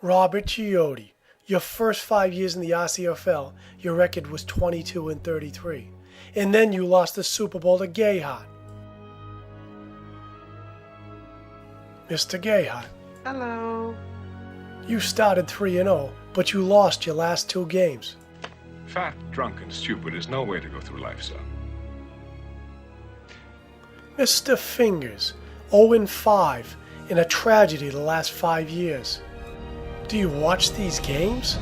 Robert Chiotti. Your first 5 years in the RCFL, your record was 22-33. And then you lost the Super Bowl to Gayhart. Mr. Gayhart. Hello. You started 3-0, but you lost your last 2 games. Fat, drunk, and stupid is no way to go through life, son. Mr. Fingers, 0-5, in a tragedy the last 5 years. Do you watch these games?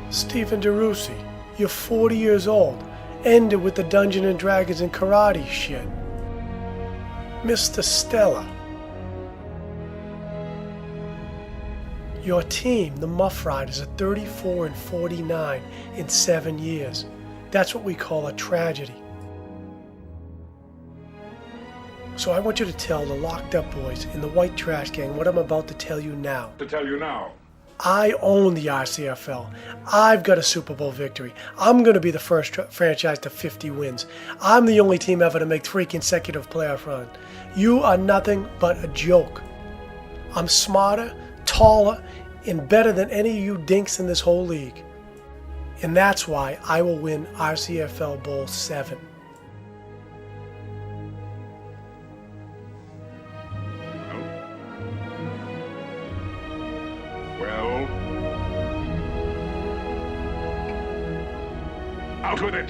Stephen DeRusi, you're 40 years old, ended with the Dungeons and Dragons and karate shit. Mr. Stella, your team, the Muff Riders, are 34-49 in 7 years. That's what we call a tragedy. So I want you to tell the locked up boys in the white trash gang what I'm about to tell you now. To tell you now. I own the RCFL. I've got a Super Bowl victory. I'm going to be the first franchise to 50 wins. I'm the only team ever to make 3 consecutive playoff runs. You are nothing but a joke. I'm smarter, taller, and better than any of you dinks in this whole league. And that's why I will win RCFL Bowl 7. Well, out with it.